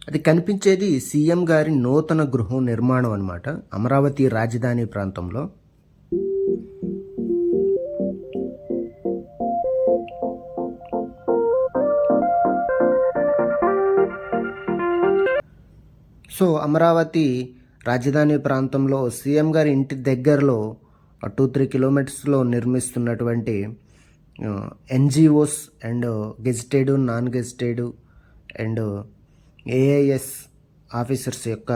అది కనిపించేది సీఎం గారి నూతన గృహం నిర్మాణం అన్నమాట. అమరావతి రాజధాని ప్రాంతంలో. సో అమరావతి రాజధాని ప్రాంతంలో సీఎం గారి ఇంటి దగ్గరలో 2-3 కిలోమీటర్స్లో నిర్మిస్తున్నటువంటి NGOs and gazetted, non gazetted and AIS officers యొక్క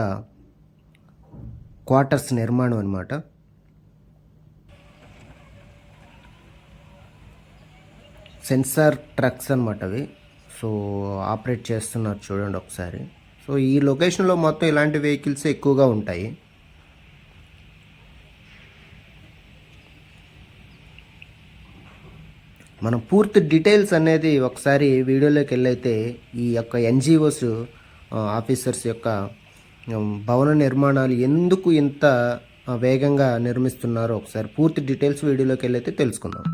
క్వార్టర్స్ నిర్మాణం అన్నమాట. సెన్సార్ ట్రక్స్ అన్నమాట అవి. సో ఆపరేట్ చేస్తున్నారు చూడండి ఒకసారి. సో ఈ లొకేషన్లో మొత్తం ఇలాంటి వెహికల్స్ ఎక్కువగా ఉంటాయి. మనం పూర్తి డీటెయిల్స్ అనేది ఒకసారి వీడియోలోకి వెళ్ళైతే ఈ యొక్క ఎన్జిఓస్ ఆఫీసర్స్ యొక్క భవన నిర్మాణాలు ఎందుకు ఇంత వేగంగా నిర్మిస్తున్నారో ఒకసారి పూర్తి డీటెయిల్స్ వీడియోలోకి వెళ్ళైతే తెలుసుకుందాం.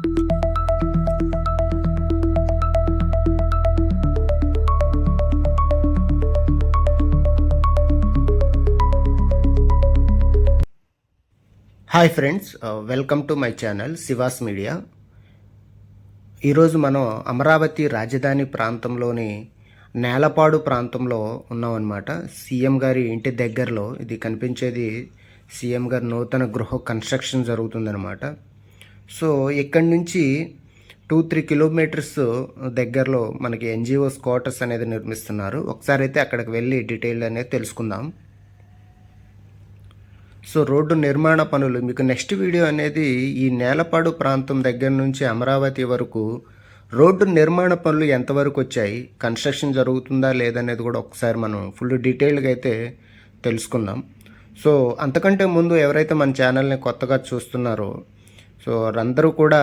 Hi friends, welcome to my channel she was media. ఈరోజు మనం అమరావతి రాజధాని ప్రాంతంలోని నేలపాడు ప్రాంతంలో ఉన్నామన్నమాట. సీఎం గారి ఇంటి దగ్గరలో ఇది కనిపించేది సీఎం గారి నూతన గృహ కన్స్ట్రక్షన్ జరుగుతుందన్నమాట. సో ఇక్కడి నుంచి 2-3 కిలోమీటర్స్ దగ్గరలో మనకి ఎన్జిఓస్ క్వార్టర్స్ అనేది నిర్మిస్తున్నారు. ఒకసారి అయితే అక్కడికి వెళ్ళి డీటెయిల్ అనేది తెలుసుకుందాం. సో రోడ్డు నిర్మాణ పనులు మీకు నెక్స్ట్ వీడియో అనేది ఈ నేలపాడు ప్రాంతం దగ్గర నుంచి అమరావతి వరకు రోడ్డు నిర్మాణ పనులు ఎంతవరకు వచ్చాయి, కన్స్ట్రక్షన్ జరుగుతుందా లేదనేది కూడా ఒకసారి మనం ఫుల్ డీటెయిల్గా అయితే తెలుసుకుందాం. సో అంతకంటే ముందు ఎవరైతే మన ఛానల్ని కొత్తగా చూస్తున్నారో సో అందరూ కూడా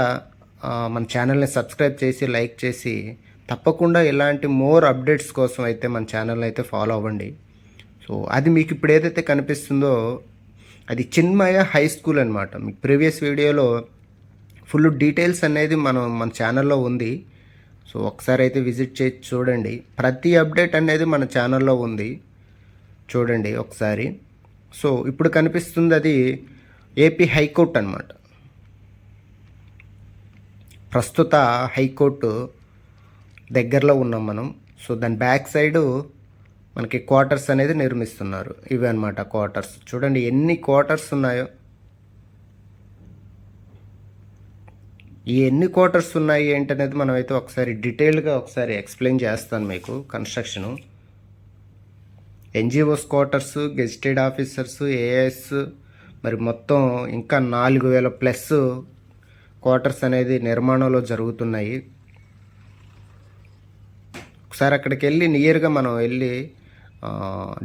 మన ఛానల్ని సబ్స్క్రైబ్ చేసి లైక్ చేసి తప్పకుండా ఇలాంటి మోర్ అప్డేట్స్ కోసం అయితే మన ఛానల్ని అయితే ఫాలో అవ్వండి. సో అది మీకు ఇప్పుడు ఏదైతే కనిపిస్తుందో అది చిన్మయ హై స్కూల్ అనమాట. మీకు ప్రీవియస్ వీడియోలో ఫుల్ డీటెయిల్స్ అనేది మన ఛానల్లో ఉంది. సో ఒకసారి అయితే విజిట్ చేసి చూడండి. ప్రతి అప్డేట్ అనేది మన ఛానల్లో ఉంది, చూడండి ఒకసారి. సో ఇప్పుడు కనిపిస్తుంది అది ఏపీ హైకోర్టు అనమాట. ప్రస్తుత హైకోర్టు దగ్గరలో ఉన్నాం మనం. సో దాని బ్యాక్ సైడు మనకి క్వార్టర్స్ అనేది నిర్మిస్తున్నారు. ఇవి అనమాట క్వార్టర్స్. చూడండి ఎన్ని క్వార్టర్స్ ఉన్నాయో. ఈ ఎన్ని క్వార్టర్స్ ఉన్నాయి ఏంటనేది మనం అయితే ఒకసారి డీటెయిల్గా ఒకసారి ఎక్స్ప్లెయిన్ చేస్తాను మీకు. Construction, NGOs quarters, gazetted officers, AS, మరి మొత్తం ఇంకా 4000+ క్వార్టర్స్ అనేది నిర్మాణంలో జరుగుతున్నాయి. ఒకసారి అక్కడికి వెళ్ళి నియర్గా మనం వెళ్ళి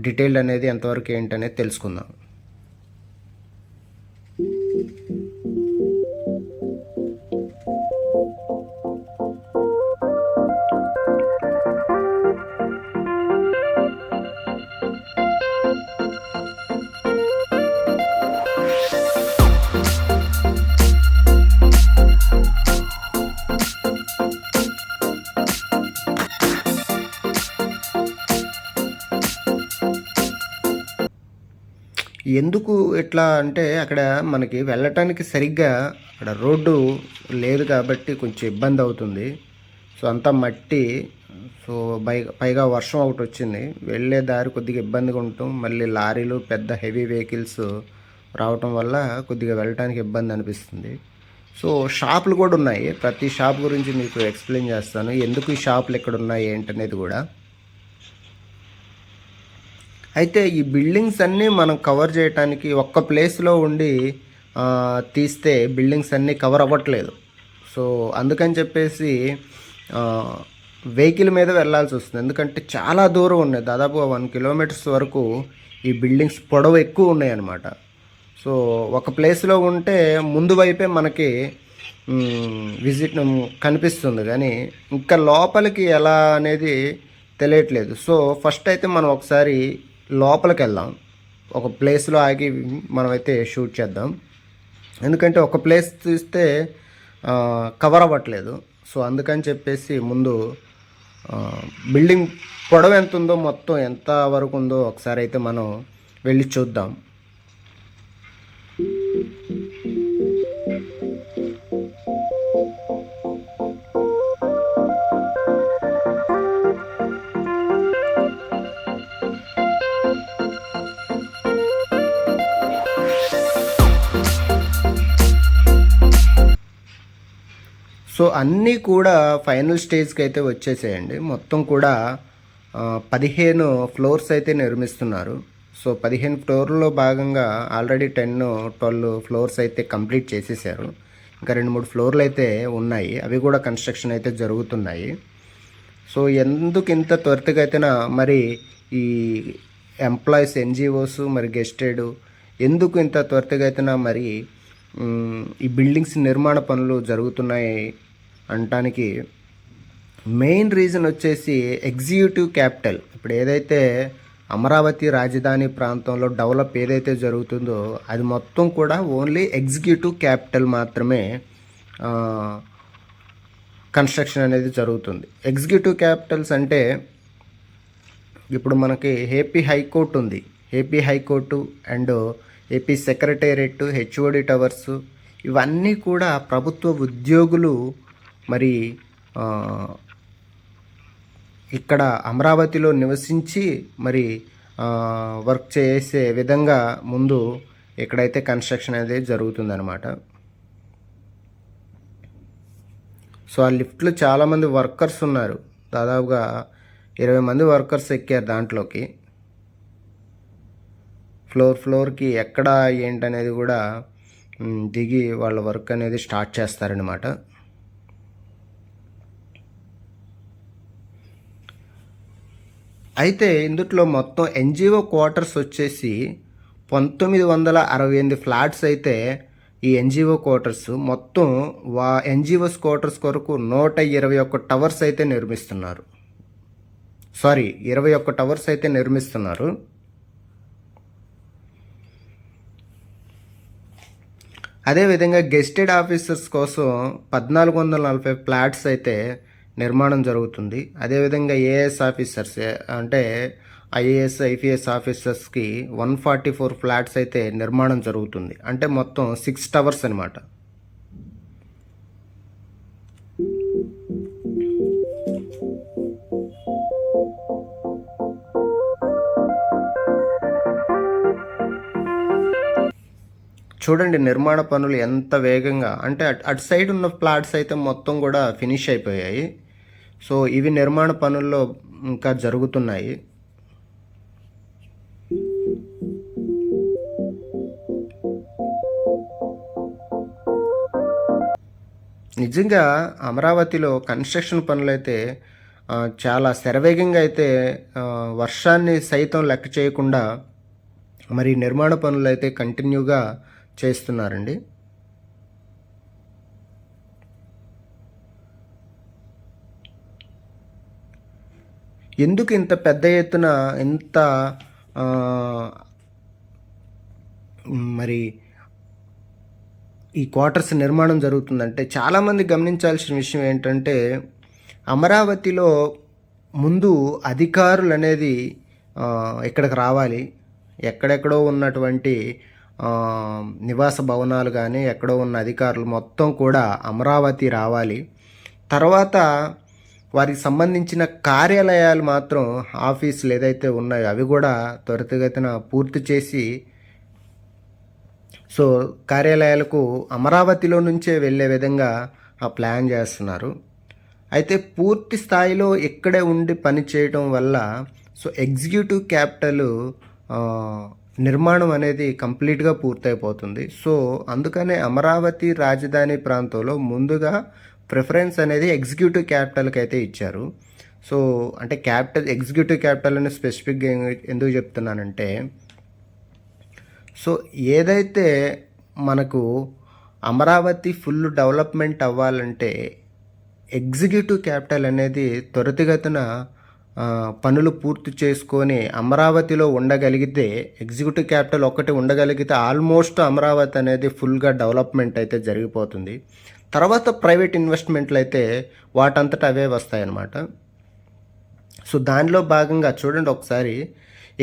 డీటెయిల్ అనేది ఎంతవరకు ఏంటనేది తెలుసుకుందాం. ఎందుకు ఎట్లా అంటే అక్కడ మనకి వెళ్ళటానికి సరిగ్గా అక్కడ రోడ్డు లేదు కాబట్టి కొంచెం ఇబ్బంది అవుతుంది. సో అంతా మట్టి. సో పైగా వర్షం ఒకటి వచ్చింది, వెళ్ళే దారి కొద్దిగా ఇబ్బందిగా ఉంటాం. మళ్ళీ లారీలు పెద్ద హెవీ వెహికల్స్ రావటం వల్ల కొద్దిగా వెళ్ళటానికి ఇబ్బంది అనిపిస్తుంది. సో షాపులు కూడా ఉన్నాయి. ప్రతి షాప్ గురించి మీకు ఎక్స్ప్లెయిన్ చేస్తాను, ఎందుకు ఈ షాపులు ఎక్కడ ఉన్నాయి ఏంటనేది కూడా. అయితే ఈ బిల్డింగ్స్ అన్నీ మనం కవర్ చేయడానికి ఒక్క ప్లేస్లో ఉండి తీస్తే బిల్డింగ్స్ అన్నీ కవర్ అవ్వట్లేదు. సో అందుకని చెప్పేసి వెహికల్ మీద వెళ్ళాల్సి వస్తుంది. ఎందుకంటే చాలా దూరం ఉన్నాయి, దాదాపు 1 కిలోమీటర్స్ వరకు ఈ బిల్డింగ్స్ పొడవు ఎక్కువ ఉన్నాయి అన్నమాట. సో ఒక ప్లేస్లో ఉంటే ముందు వైపే మనకి విజిట్ కనిపిస్తుంది, కానీ ఇంకా లోపలికి ఎలా అనేది తెలియట్లేదు. సో ఫస్ట్ అయితే మనం ఒకసారి లోపలికి వెళ్దాం. ఒక ప్లేస్లో ఆగి మనమైతే షూట్ చేద్దాం. ఎందుకంటే ఒక ప్లేస్ చూస్తే కవర్ అవ్వట్లేదు. సో అందుకని చెప్పేసి ముందు బిల్డింగ్ పొడవు ఎంత ఉందో, మొత్తం ఎంత వరకు ఉందో ఒకసారి అయితే మనం వెళ్ళి చూద్దాం. సో అన్నీ కూడా ఫైనల్ స్టేజ్కి అయితే వచ్చేసేయండి. మొత్తం కూడా 15 ఫ్లోర్స్ అయితే నిర్మిస్తున్నారు. సో 15 ఫ్లోర్లో భాగంగా ఆల్రెడీ 10-12 ఫ్లోర్స్ అయితే కంప్లీట్ చేసేసారు. ఇంకా 2-3 ఫ్లోర్లు అయితే ఉన్నాయి, అవి కూడా కన్స్ట్రక్షన్ అయితే జరుగుతున్నాయి. సో ఎందుకు ఇంత త్వరితగతిన మరి ఈ ఎంప్లాయీస్, ఎన్జిఓస్, మరి గెస్టెడ్ ఎందుకు ఇంత త్వరితగతిన మరి ఈ బిల్డింగ్స్ నిర్మాణ పనులు జరుగుతున్నాయి అనటానికి మెయిన్ రీజన్ వచ్చేసి ఎగ్జిక్యూటివ్ క్యాపిటల్. ఇప్పుడు ఏదైతే అమరావతి రాజధాని ప్రాంతంలో డెవలప్ ఏదైతే జరుగుతుందో అది మొత్తం కూడా ఓన్లీ ఎగ్జిక్యూటివ్ క్యాపిటల్ మాత్రమే కన్స్ట్రక్షన్ అనేది జరుగుతుంది. ఎగ్జిక్యూటివ్ క్యాపిటల్స్ అంటే ఇప్పుడు మనకి ఏపీ హైకోర్టు ఉంది, AP high court and AP secretariat, HOD towers, ఇవన్నీ కూడా ప్రభుత్వ ఉద్యోగులు మరి ఇక్కడ అమరావతిలో నివసించి మరి వర్క్ చేసే విధంగా ముందు ఇక్కడైతే కన్స్ట్రక్షన్ అనేది జరుగుతుందన్నమాట. సో ఆ లిఫ్ట్లో చాలామంది వర్కర్స్ ఉన్నారు, దాదాపుగా 20 మంది వర్కర్స్ ఎక్కారు దాంట్లోకి. ఫ్లోర్కి ఎక్కడ ఏంటనేది కూడా దిగి వాళ్ళ వర్క్ అనేది స్టార్ట్ చేస్తారనమాట. అయితే ఇందులో మొత్తం ఎన్జిఓ క్వార్టర్స్ వచ్చేసి 1968 ఫ్లాట్స్ అయితే ఈ ఎన్జిఓ క్వార్టర్స్ మొత్తం ఎన్జిఓస్ క్వార్టర్స్ కొరకు 121 టవర్స్ అయితే నిర్మిస్తున్నారు. 21 టవర్స్ అయితే నిర్మిస్తున్నారు. అదేవిధంగా గెస్టెడ్ ఆఫీసర్స్ కోసం 1440 ఫ్లాట్స్ అయితే నిర్మాణం జరుగుతుంది. అదేవిధంగా ఏఎస్ ఆఫీసర్స్ అంటే ఐఏఎస్, ఐపీఎస్ ఆఫీసర్స్కి 144 ఫ్లాట్స్ అయితే నిర్మాణం జరుగుతుంది. అంటే మొత్తం 6 టవర్స్ అనమాట. చూడండి నిర్మాణ పనులు ఎంత వేగంగా, అంటే అటు సైడ్ ఉన్న ఫ్లాట్స్ అయితే మొత్తం కూడా ఫినిష్ అయిపోయాయి. సో ఇవి నిర్మాణ పనుల్లో ఇంకా జరుగుతున్నాయి. నిజంగా అమరావతిలో కన్స్ట్రక్షన్ పనులు అయితే చాలా శరవేగంగా అయితే వర్షాన్ని సైతం లెక్క చేయకుండా మరి నిర్మాణ పనులు అయితే కంటిన్యూగా చేస్తున్నారండి. ఎందుకు ఇంత పెద్ద ఎత్తున ఇంత మరి ఈ క్వార్టర్స్ నిర్మాణం జరుగుతుందంటే చాలామంది గమనించాల్సిన విషయం ఏంటంటే అమరావతిలో ముందు అధికారులు అనేది ఇక్కడికి రావాలి. ఎక్కడెక్కడో ఉన్నటువంటి నివాస భవనాలు కానీ ఎక్కడో ఉన్న అధికారులు మొత్తం కూడా అమరావతి రావాలి. తర్వాత వారికి సంబంధించిన కార్యాలయాలు మాత్రం, ఆఫీసులు ఏదైతే ఉన్నాయో అవి కూడా త్వరితగతిన పూర్తి చేసి సో కార్యాలయాలకు అమరావతిలో నుంచే వెళ్ళే విధంగా ప్లాన్ చేస్తున్నారు. అయితే పూర్తి స్థాయిలో ఇక్కడే ఉండి పని చేయడం వల్ల సో ఎగ్జిక్యూటివ్ క్యాపిటల్ నిర్మాణం అనేది కంప్లీట్గా పూర్తయిపోతుంది. సో అందుకనే అమరావతి రాజధాని ప్రాంతంలో ముందుగా ప్రిఫరెన్స్ అనేది ఎగ్జిక్యూటివ్ క్యాపిటల్కి అయితే ఇచ్చారు. సో అంటే ఎగ్జిక్యూటివ్ క్యాపిటల్ అని స్పెసిఫిక్గా ఎందుకు చెప్తున్నానంటే సో ఏదైతే మనకు అమరావతి ఫుల్ డెవలప్మెంట్ అవ్వాలంటే ఎగ్జిక్యూటివ్ క్యాపిటల్ అనేది త్వరితగతిన పనులు పూర్తి చేసుకొని అమరావతిలో ఉండగలిగితే, ఎగ్జిక్యూటివ్ క్యాపిటల్ ఒక్కటి ఉండగలిగితే ఆల్మోస్ట్ అమరావతి అనేది ఫుల్గా డెవలప్మెంట్ అయితే జరిగిపోతుంది. తర్వాత ప్రైవేట్ ఇన్వెస్ట్మెంట్లు అయితే వాటంతట అవే వస్తాయన్నమాట. సో దానిలో భాగంగా చూడండి ఒకసారి,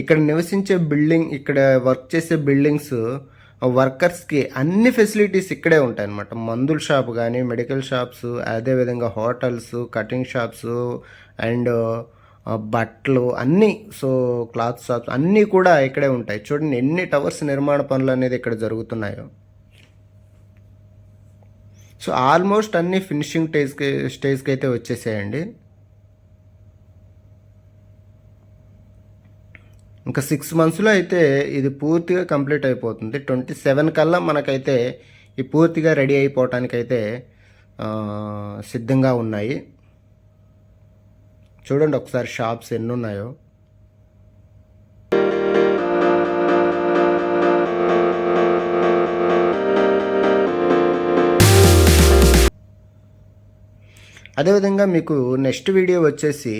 ఇక్కడ నివసించే బిల్డింగ్, ఇక్కడ వర్క్ చేసే బిల్డింగ్స్ వర్కర్స్కి అన్ని ఫెసిలిటీస్ ఇక్కడే ఉంటాయన్నమాట. మందుల షాప్ కానీ, మెడికల్ షాప్స్, అదేవిధంగా హోటల్స్, కటింగ్ షాప్స్ అండ్ బట్టలు అన్నీ, సో క్లాత్ షాప్స్ అన్నీ కూడా ఇక్కడే ఉంటాయి. చూడండి ఎన్ని టవర్స్ నిర్మాణ పనులు అనేది ఇక్కడ జరుగుతున్నాయో. సో ఆల్మోస్ట్ అన్నీ ఫినిషింగ్ స్టేజ్కి అయితే వచ్చేసాయండి. ఇంకా 6 మంత్స్లో అయితే ఇది పూర్తిగా కంప్లీట్ అయిపోతుంది. 27 కల్లా మనకైతే ఈ పూర్తిగా రెడీ అయిపోవటానికైతే సిద్ధంగా ఉన్నాయి. చూడండి ఒకసారి షాప్స్ ఎన్ని ఉన్నాయో. అదేవిధంగా మీకు నెక్స్ట్ వీడియో వచ్చేసి,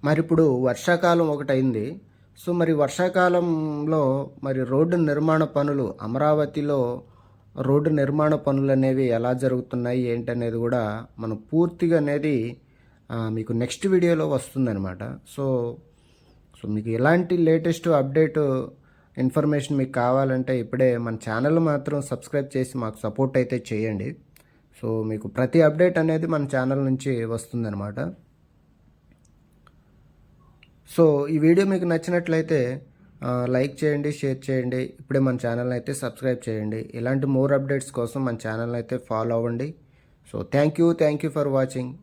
మరి ఇప్పుడు వర్షాకాలం ఒకటైంది. సో మరి వర్షాకాలంలో మరి రోడ్డు నిర్మాణ పనులు, అమరావతిలో రోడ్డు నిర్మాణ పనులు అనేవి ఎలా జరుగుతున్నాయి ఏంటనేది కూడా మనం పూర్తిగా అనేది మీకు నెక్స్ట్ వీడియోలో వస్తుందన్నమాట. సో సో మీకు ఎలాంటి లేటెస్ట్ అప్డేట్ ఇన్ఫర్మేషన్ మీకు కావాలంటే ఇప్పుడే మన ఛానల్ మాత్రం సబ్స్క్రైబ్ చేసి మాకు సపోర్ట్ అయితే చేయండి. సో మీకు ప్రతి అప్డేట్ అనేది మన ఛానల్ నుంచి వస్తుందన్నమాట. సో ఈ వీడియో మీకు నచ్చినట్లయితే లైక్ చేయండి, షేర్ చేయండి. ఇప్పుడే మన ఛానల్ని అయితే సబ్స్క్రైబ్ చేయండి. ఇలాంటి మోర్ అప్డేట్స్ కోసం మన ఛానల్ని అయితే ఫాలో అవ్వండి. So thank you for watching.